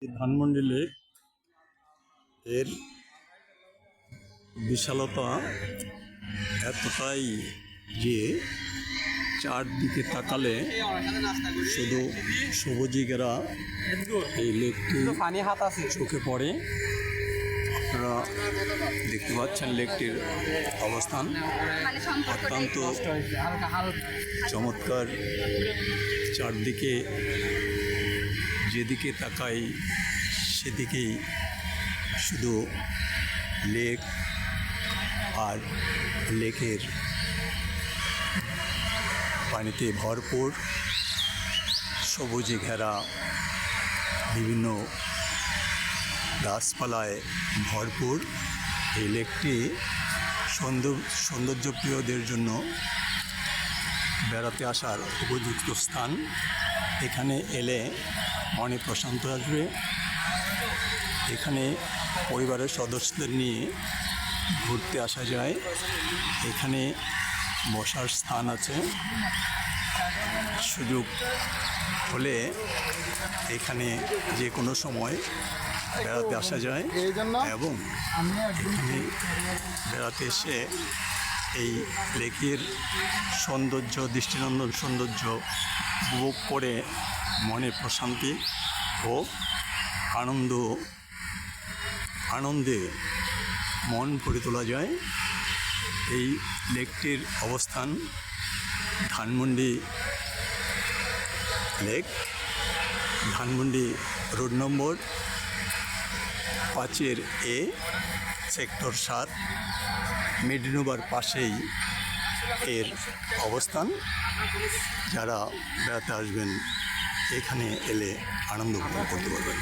Dhanmondi lake এর বিশালতা এতটাই যে চারদিকে তাকালে শুধু সবুজে ঘেরা এই লেকটি চোখে পড়ে। আপনারা দেখতে পাচ্ছেন লেকটির অবস্থান অত্যন্ত চমৎকার। চারদিকে যেদিকে তাকাই সেদিকেই শুধু লেক আর লেকের পানিতে ভরপুর, সবুজে ঘেরা, বিভিন্ন গাছপালায় ভরপুর। এই লেকটি সৌন্দর্যপ্রিয়দের জন্য বেড়াতে আসার উপযুক্ত স্থান। এখানে এলে মনে প্রশান্ত আসবে। এখানে পরিবারের সদস্যদের নিয়ে ঘুরতে আসা যায়। এখানে বসার স্থান আছে, সুযোগ হলে এখানে যে কোনো সময় বেড়াতে আসা যায় এবং এখানে বেড়াতে এসে এই লেকের সৌন্দর্য, দৃষ্টিনন্দন সৌন্দর্য উপভোগ করে মনে প্রশান্তি ও আনন্দে মন ভরে তোলা যায়। এই লেকটির অবস্থান Dhanmondi lake, Dhanmondi road number 5A, sector 7, মেডিনোভার পাশেই এর অবস্থান। যারা বেড়াতে আসবেন এখানে এলে আনন্দ উপভোগ করতে পারবেন।